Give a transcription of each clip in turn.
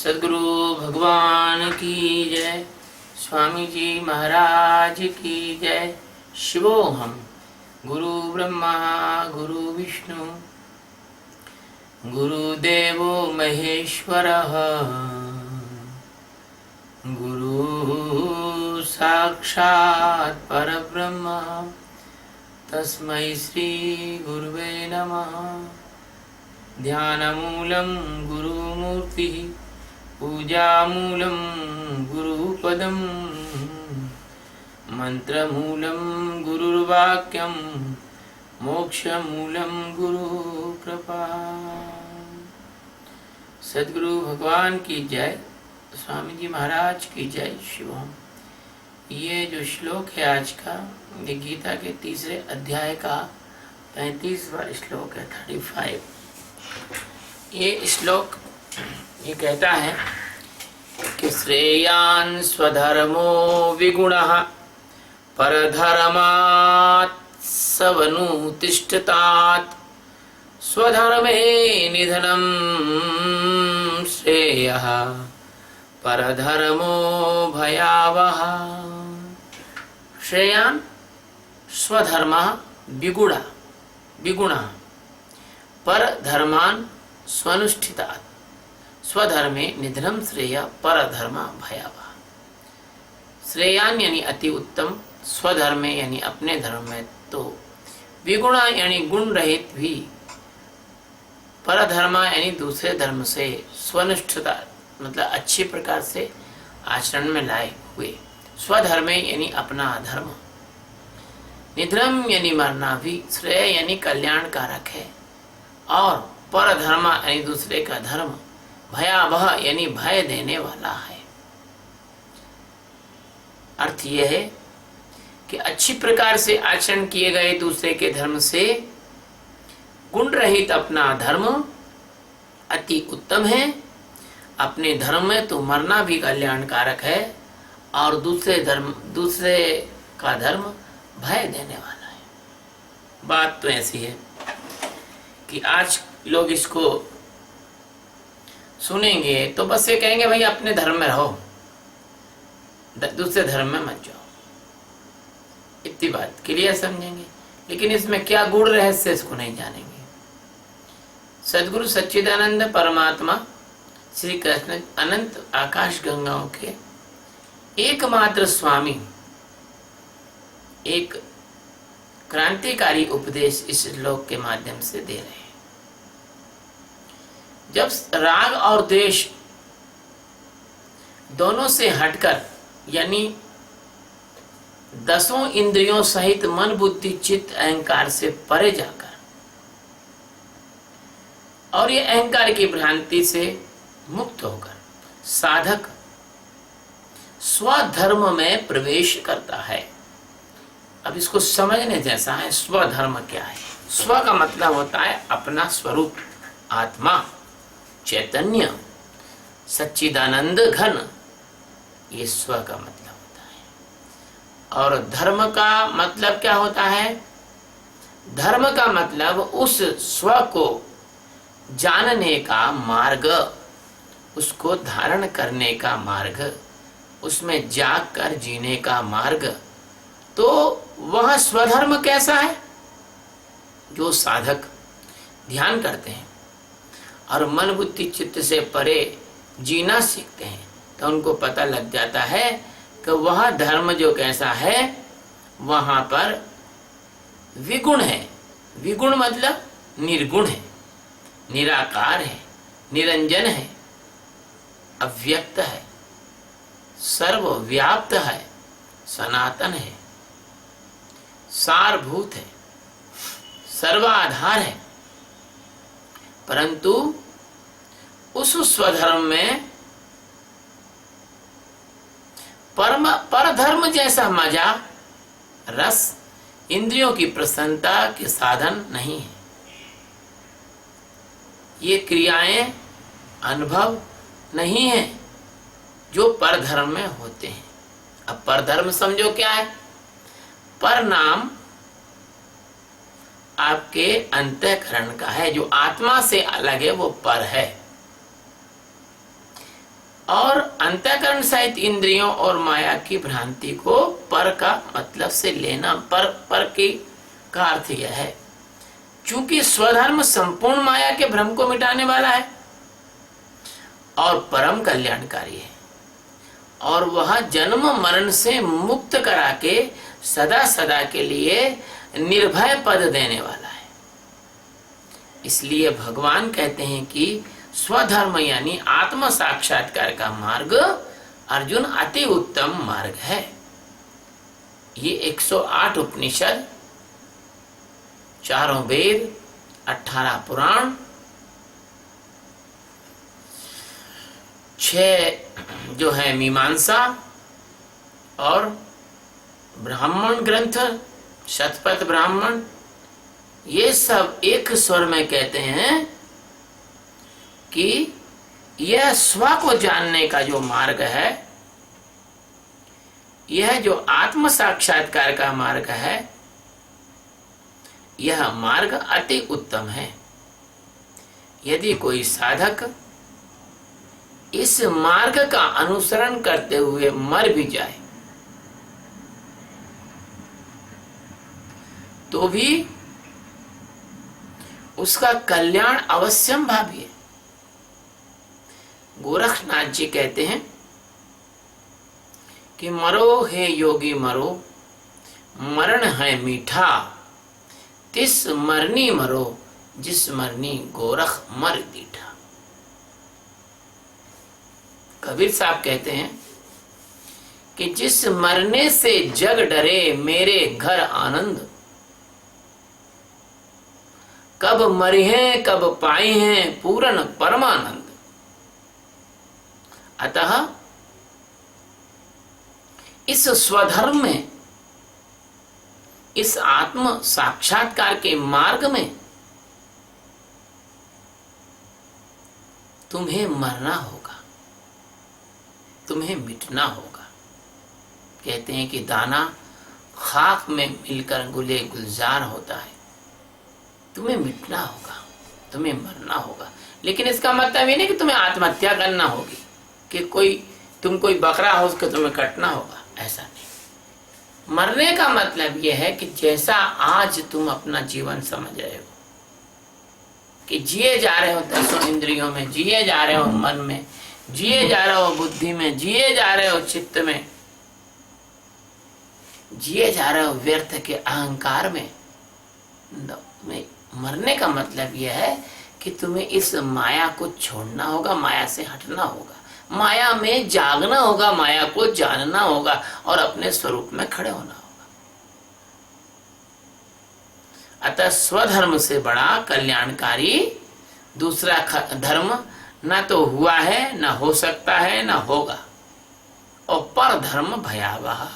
सद्गुरु भगवान की जय। स्वामी जी महाराज की जय। शिवोहम गुरु ब्रह्मा गुरु विष्णु गुरुदेवो महेश्वरः गुरु साक्षात् परब्रह्म तस्मै श्री गुरुवे नमः। ध्यानमूलं गुरुमूर्तिः पूजामूलं गुरुपदं मंत्रमूलं गुरुर्वाक्यं मोक्षमूलं गुरुकृपा। सद्गुरु भगवान की जय। स्वामी जी महाराज की जय। शिवम। ये जो श्लोक है आज का, ये गीता के तीसरे अध्याय का 35वां श्लोक है, 35। ये श्लोक ये कहता है कि श्रेयान् स्वधर्मो विगुणः परधर्मात् सवनुतिष्ठतात् स्वधर्मे निधनं श्रेयः परधर्मो भयावह। श्रेयान् स्वधर्मः विगुणः परधर्मान् स्वनुष्ठितात् स्वधर्मे निधनम श्रेय परधर्म भयावह। श्रेयान यानी अति उत्तम, स्वधर्मे यानी अपने धर्म में, तो विगुणा यानी गुण रहित भी, परधर्मा यानी दूसरे धर्म से, स्वनिष्ठता मतलब अच्छे प्रकार से आचरण में लाए हुए, स्वधर्मे यानी अपना धर्म, निधनम यानी मरना भी, श्रेय यानी कल्याण कारक है, और परधर्मा यानी दूसरे का धर्म, भयावह यानी भय देने वाला है। अर्थ यह है कि अच्छी प्रकार से आचरण किए गए दूसरे के धर्म से गुण रहित अपना धर्म अति उत्तम है। अपने धर्म में तो मरना भी कल्याणकारक है, और दूसरे का धर्म भय देने वाला है। बात तो ऐसी है कि आज लोग इसको सुनेंगे तो बस ये कहेंगे भाई अपने धर्म में रहो, दूसरे धर्म में मत जाओ, इतनी बात क्लियर समझेंगे। लेकिन इसमें क्या गूढ़ रहस्य इसको नहीं जानेंगे। सद्गुरु सच्चिदानंद परमात्मा श्री कृष्ण अनंत आकाश गंगाओं के एकमात्र स्वामी एक क्रांतिकारी उपदेश इस श्लोक के माध्यम से दे रहे हैं। जब राग और द्वेष दोनों से हटकर, यानी 10 इंद्रियों सहित मन बुद्धि चित्त अहंकार से परे जाकर, और ये अहंकार की भ्रांति से मुक्त होकर साधक स्वधर्म में प्रवेश करता है। अब इसको समझने जैसा है। स्वधर्म क्या है? स्व का मतलब होता है अपना स्वरूप, आत्मा, चैतन्य, सच्चिदानंद घन, ये स्व का मतलब होता है। और धर्म का मतलब क्या होता है? धर्म का मतलब उस स्व को जानने का मार्ग, उसको धारण करने का मार्ग, उसमें जाग कर जीने का मार्ग। तो वह स्वधर्म कैसा है? जो साधक ध्यान करते हैं और मन बुद्धि चित्त से परे जीना सीखते हैं, तो उनको पता लग जाता है कि वह धर्म जो कैसा है, वहां पर विगुण है। विगुण मतलब निर्गुण है, निराकार है, निरंजन है, अव्यक्त है, सर्वव्याप्त है, सनातन है, सारभूत है, सर्वाधार है। परंतु उस स्वधर्म में परधर्म जैसा मजा, रस, इंद्रियों की प्रसन्नता के साधन नहीं है। ये क्रियाएं, अनुभव नहीं है जो परधर्म में होते हैं। अब परधर्म समझो क्या है? पर नाम आपके अंतःकरण का है, जो आत्मा से अलग है वो पर है। और अंतःकरण सहित इंद्रियों और माया की भ्रांति को पर का मतलब से लेना। पर की का अर्थ यह है, चूंकि स्वधर्म संपूर्ण माया के भ्रम को मिटाने वाला है और परम कल्याणकारी है, और वह जन्म मरण से मुक्त करा के सदा सदा के लिए निर्भय पद देने वाला है। इसलिए भगवान कहते हैं कि स्वधर्म यानी आत्म साक्षात्कार का मार्ग अर्जुन अति उत्तम मार्ग है। ये 108 उपनिषद, 4 वेद, 18 पुराण, 6 जो है मीमांसा और ब्राह्मण ग्रंथ, शतपथ ब्राह्मण, ये सब एक स्वर में कहते हैं कि यह स्व को जानने का जो मार्ग है, यह जो आत्म साक्षात्कार का मार्ग है, यह मार्ग अति उत्तम है। यदि कोई साधक इस मार्ग का अनुसरण करते हुए मर भी जाए तो भी उसका कल्याण अवश्यम भावी है। गोरखनाथ जी कहते हैं कि मरो हे योगी मरो, मरण है मीठा, तिस मरनी मरो, जिस मरनी गोरख मर दीठा। कबीर साहब कहते हैं कि जिस मरने से जग डरे मेरे घर आनंद, कब मरी हैं कब पाई हैं पूर्ण परमानंद। अतः इस स्वधर्म में, इस आत्म साक्षात्कार के मार्ग में तुम्हें मरना होगा, तुम्हें मिटना होगा। कहते हैं कि दाना खाक में मिलकर गुले गुलजार होता है। तुम्हें मिटना होगा, तुम्हें मरना होगा। लेकिन इसका मतलब ये नहीं कि तुम्हें आत्महत्या करना होगी, कि तुम कोई बकरा हो उसको तुम्हें कटना होगा, ऐसा नहीं। मरने का मतलब यह है कि जैसा आज तुम अपना जीवन समझ रहे हो कि जिए जा रहे हो 10 इंद्रियों में, जिए जा रहे हो मन में, जिए जा रहे हो बुद्धि में, जिए जा रहे हो चित्त में, जिए जा रहे हो व्यर्थ के अहंकार में। मरने का मतलब यह है कि तुम्हें इस माया को छोड़ना होगा, माया से हटना होगा, माया में जागना होगा, माया को जानना होगा और अपने स्वरूप में खड़े होना होगा। अतः स्वधर्म से बड़ा कल्याणकारी दूसरा धर्म ना तो हुआ है, ना हो सकता है, ना होगा। और पर धर्म भयावह।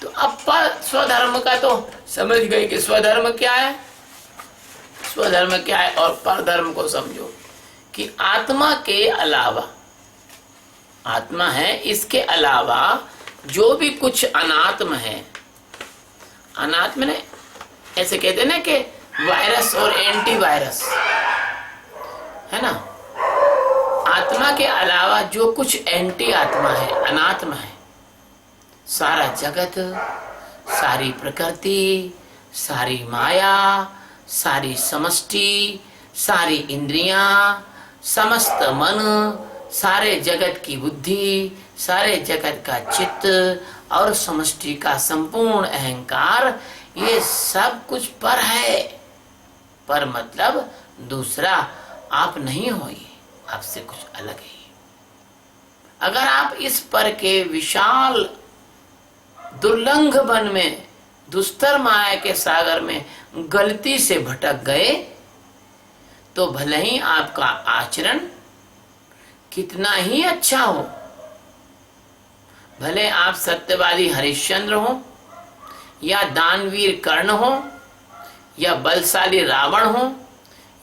तो अब पर स्वधर्म का तो समझ गए कि स्वधर्म क्या है, स्वधर्म क्या है, और परधर्म को समझो कि आत्मा के अलावा, आत्मा है, इसके अलावा जो भी कुछ अनात्म है, अनात्म ने ऐसे कहते हैं ना कि वायरस और एंटीवायरस है ना, आत्मा के अलावा जो कुछ एंटी आत्मा है, अनात्म है, सारा जगत, सारी प्रकृति, सारी माया, सारी समष्टि, सारी इंद्रियां, समस्त मन, सारे जगत की बुद्धि, सारे जगत का चित्त और समष्टि का संपूर्ण अहंकार, ये सब कुछ पर है। पर मतलब दूसरा आप नहीं हो, ये आपसे कुछ अलग है। अगर आप इस पर के विशाल दुर्लंघ वन में, दुस्तर माया के सागर में गलती से भटक गए तो भले ही आपका आचरण कितना ही अच्छा हो, भले आप सत्यवादी हरिश्चंद्र हो या दानवीर कर्ण हो या बलशाली रावण हो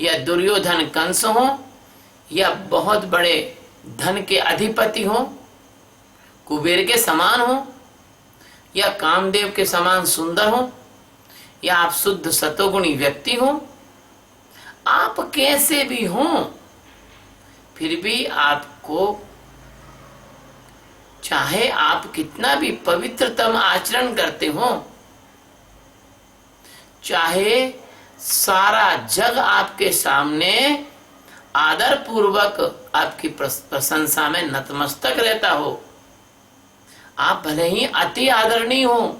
या दुर्योधन कंस हो या बहुत बड़े धन के अधिपति हो, कुबेर के समान हो या कामदेव के समान सुंदर हो या आप शुद्ध सतोगुणी व्यक्ति हो, आप कैसे भी हो, फिर भी आपको चाहे आप कितना भी पवित्रतम आचरण करते हो, चाहे सारा जग आपके सामने आदर पूर्वक आपकी प्रशंसा में नतमस्तक रहता हो, आप भले ही अति आदरणीय हो,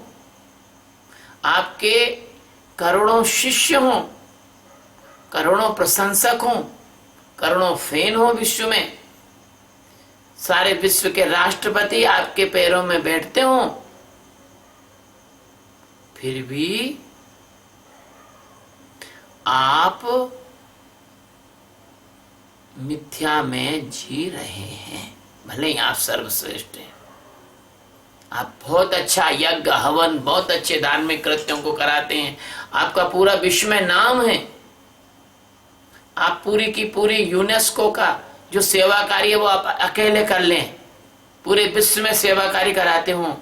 आपके करोड़ों शिष्य हो, करोड़ों प्रशंसक हो, करोड़ों फैन हो विश्व में, सारे विश्व के राष्ट्रपति आपके पैरों में बैठते हो, फिर भी आप मिथ्या में जी रहे हैं। भले ही आप सर्वश्रेष्ठ हैं, आप बहुत अच्छा यज्ञ हवन, बहुत अच्छे धार्मिक कृत्यों को कराते हैं, आपका पूरा विश्व में नाम है, आप पूरी की पूरी यूनेस्को का जो सेवा कार्य है वो आप अकेले कर लें, पूरे विश्व में सेवा कार्य कराते हो,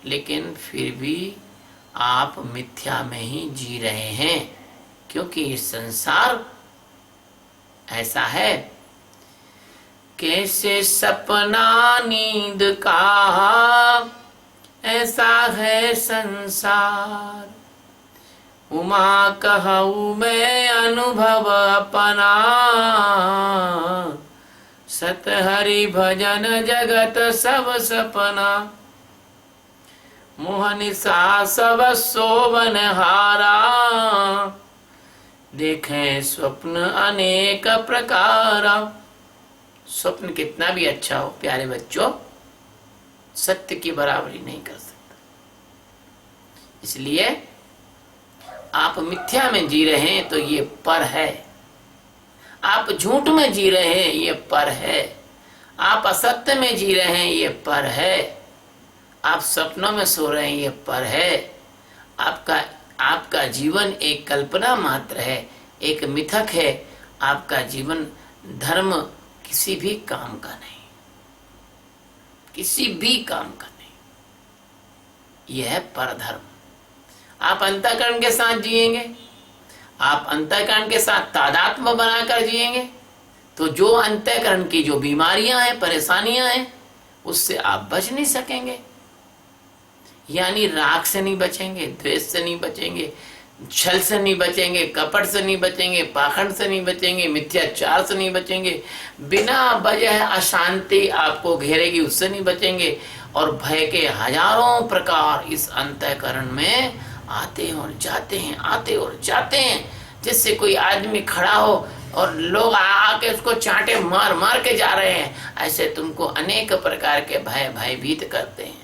लेकिन फिर भी आप मिथ्या में ही जी रहे हैं, क्योंकि ये संसार ऐसा है। कैसे सपना नींद का ऐसा है संसार, उमा कहूँ मैं अनुभव अपना, सत हरि भजन जगत सब सपना, मोहन सा सब शोभन हारा, देखें स्वप्न अनेक प्रकार। स्वप्न कितना भी अच्छा हो प्यारे बच्चों, सत्य की बराबरी नहीं कर सकता। इसलिए आप मिथ्या में जी रहे हैं तो ये पर है, आप झूठ में जी रहे हैं ये पर है, आप असत्य में जी रहे हैं ये पर है, आप सपनों में सो रहे हैं ये पर है। आपका जीवन एक कल्पना मात्र है, एक मिथक है। आपका जीवन धर्म किसी भी काम का नहीं, किसी भी काम का नहीं। यह है परधर्म। आप अंतःकरण के साथ जिएंगे, आप अंतःकरण के साथ तादात्म्य बनाकर जिएंगे, तो जो अंतःकरण की जो बीमारियां हैं, परेशानियां हैं, उससे आप बच नहीं सकेंगे। यानी राग से नहीं बचेंगे, द्वेष से नहीं बचेंगे, छल से नहीं बचेंगे, कपट से नहीं बचेंगे, पाखंड से नहीं बचेंगे, मिथ्याचार से नहीं बचेंगे, बिना वजह अशांति आपको घेरेगी उससे नहीं बचेंगे, और भय के हजारों प्रकार इस अंतःकरण में आते और जाते हैं, आते और जाते हैं। जिससे कोई आदमी खड़ा हो और लोग आके उसको चांटे मार मार के जा रहे हैं, ऐसे तुमको अनेक प्रकार के भय भयभीत करते हैं।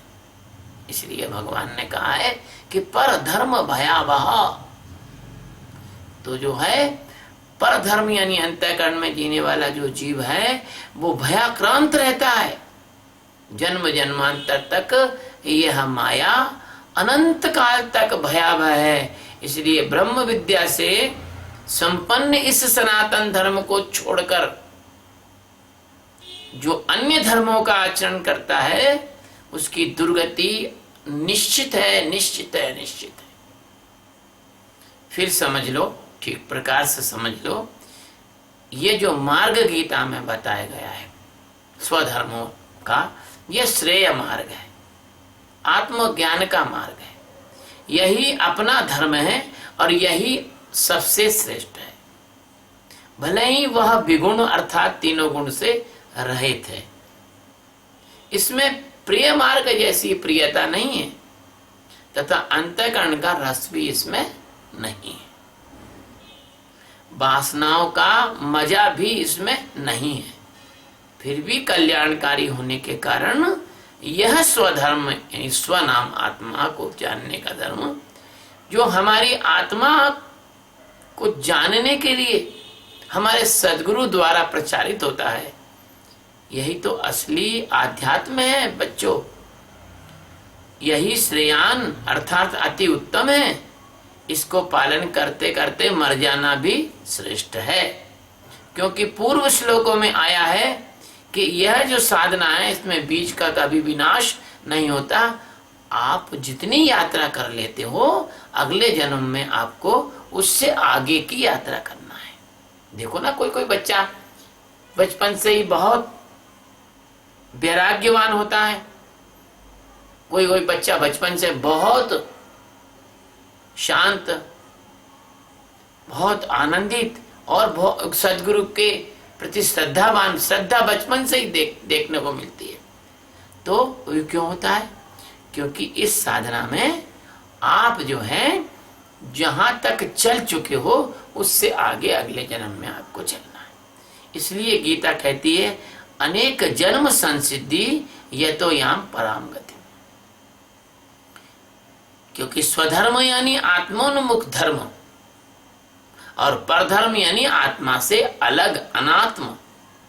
इसलिए भगवान ने कहा है कि पर धर्म भयावह। तो जो है पर धर्म यानी अंतःकरण में जीने वाला जो जीव है वो भयाक्रांत रहता है। जन्म जन्मांतर तक यह माया अनंत काल तक भयावह है। इसलिए ब्रह्म विद्या से संपन्न इस सनातन धर्म को छोड़कर जो अन्य धर्मों का आचरण करता है उसकी दुर्गति निश्चित है, निश्चित है, निश्चित है। फिर समझ लो, ठीक प्रकार से समझ लो, ये जो मार्ग गीता में बताया गया है स्वधर्मों का, यह श्रेय मार्ग है, आत्मज्ञान का मार्ग है। यही अपना धर्म है और यही सबसे श्रेष्ठ है। भले ही वह विगुण अर्थात तीनों गुण से रहित है, इसमें प्रिय मार्ग जैसी प्रियता नहीं है, तथा अंतःकरण का रस भी इसमें नहीं है, वासनाओं का मजा भी इसमें नहीं है। फिर भी कल्याणकारी होने के कारण यह स्वधर्म यानी स्वनाम आत्मा को जानने का धर्म, जो हमारी आत्मा को जानने के लिए हमारे सद्गुरु द्वारा प्रचारित होता है, यही तो असली आध्यात्म है बच्चों। यही श्रेयान अर्थात अति उत्तम है। इसको पालन करते करते मर जाना भी श्रेष्ठ है, क्योंकि पूर्व श्लोकों में आया है कि यह जो साधना है इसमें बीज का कभी विनाश नहीं होता। आप जितनी यात्रा कर लेते हो अगले जन्म में आपको उससे आगे की यात्रा करना है। देखो ना, कोई कोई बच्चा बचपन से ही बहुत वैराग्यवान होता है, कोई कोई बच्चा बचपन से बहुत शांत, बहुत आनंदित और बहुत सदगुरु के प्रति श्रद्धावान, श्रद्धा बचपन से ही देखने को मिलती है। तो ये क्यों होता है? क्योंकि इस साधना में आप जो है जहां तक चल चुके हो उससे आगे अगले जन्म में आपको चलना है। इसलिए गीता कहती है अनेक जन्म संसिद्धि यतो याम पराम गति। क्योंकि स्वधर्म यानी आत्मोन्मुख धर्म और परधर्म यानी आत्मा से अलग अनात्म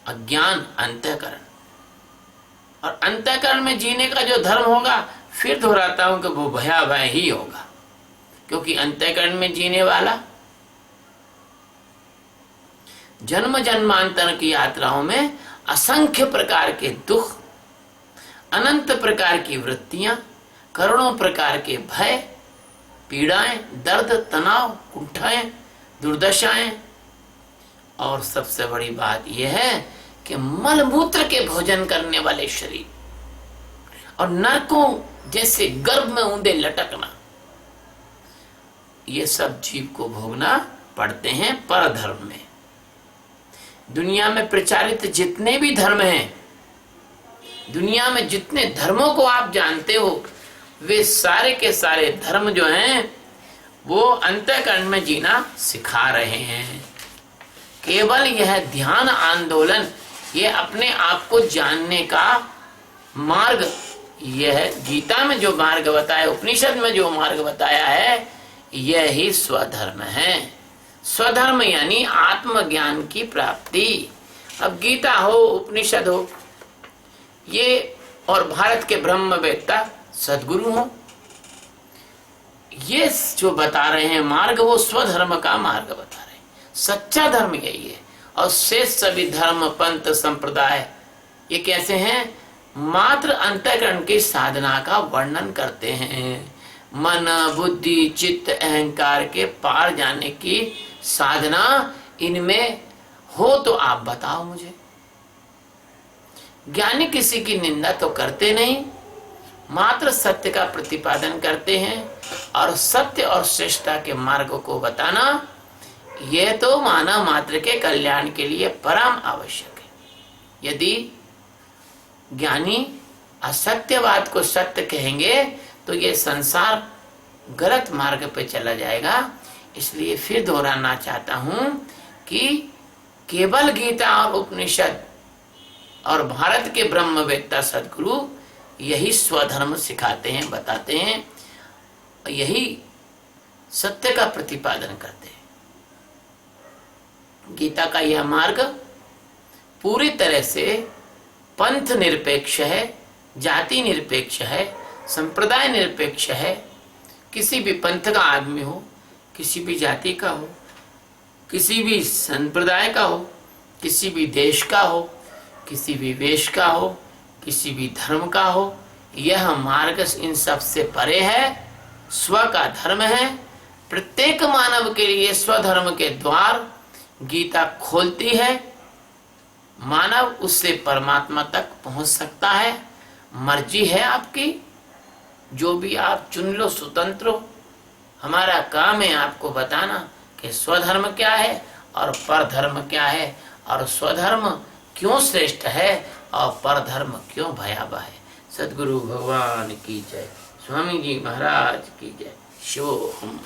अज्ञान अंतःकरण। और अंतःकरण में जीने का जो धर्म होगा, फिर दोहराता हूं कि वो भयावह ही होगा। क्योंकि अंतःकरण में जीने वाला जन्म जन्मांतर की यात्राओं में असंख्य प्रकार के दुख, अनंत प्रकार की वृत्तियां, करोड़ों प्रकार के भय, पीड़ाएं, दर्द, तनाव, कुंठाएं, दुर्दशाएं, और सबसे बड़ी बात यह है कि मलमूत्र के भोजन करने वाले शरीर और नरकों जैसे गर्भ में ऊंधे लटकना, ये सब जीव को भोगना पड़ते हैं परधर्म में। दुनिया में प्रचारित जितने भी धर्म हैं, दुनिया में जितने धर्मों को आप जानते हो, वे सारे के सारे धर्म जो हैं वो अंतःकरण में जीना सिखा रहे हैं। केवल यह ध्यान आंदोलन, यह अपने आप को जानने का मार्ग, यह गीता में जो मार्ग बताया, उपनिषद में जो मार्ग बताया है, यह ही स्वधर्म है। स्वधर्म यानी आत्मज्ञान की प्राप्ति। अब गीता हो, उपनिषद हो, ये और भारत के ब्रह्मवेत्ता सद्गुरु हो, ये जो बता रहे हैं मार्ग, वो स्वधर्म का मार्ग बता रहे हैं। सच्चा धर्म यही है। और शेष सभी धर्म, पंथ, संप्रदाय ये कैसे हैं? मात्र अंतःकरण की साधना का वर्णन करते हैं। मन, बुद्धि, चित्त, अहंकार के पार जाने की साधना इनमें हो तो आप बताओ मुझे। ज्ञानी किसी की निंदा तो करते नहीं, मात्र सत्य का प्रतिपादन करते हैं। और सत्य और श्रेष्ठता के मार्ग को बताना, यह तो मानव मात्र के कल्याण के लिए परम आवश्यक है। यदि ज्ञानी असत्यवाद को सत्य कहेंगे तो ये संसार गलत मार्ग पे चला जाएगा। इसलिए फिर दोहराना चाहता हूं कि केवल गीता और उपनिषद और भारत के ब्रह्मवेत्ता सद्गुरु यही स्वधर्म सिखाते हैं, बताते हैं, यही सत्य का प्रतिपादन करते हैं। गीता का यह मार्ग पूरी तरह से पंथ निरपेक्ष है, जाति निरपेक्ष है, संप्रदाय निरपेक्ष है। किसी भी पंथ का आदमी हो, किसी भी जाति का हो, किसी भी संप्रदाय का हो, किसी भी देश का हो, किसी भी वेश का हो, किसी भी धर्म का हो, यह मार्ग इन सब से परे है। स्व का धर्म है। प्रत्येक मानव के लिए स्वधर्म के द्वार गीता खोलती है। मानव उससे परमात्मा तक पहुंच सकता है। मर्जी है आपकी, जो भी आप चुन लो, स्वतंत्र हो। हमारा काम है आपको बताना कि स्वधर्म क्या है और परधर्म क्या है, और स्वधर्म क्यों श्रेष्ठ है और परधर्म क्यों भयावह है। सद्गुरु भगवान की जय। स्वामी जी महाराज की जय। शिवोहम।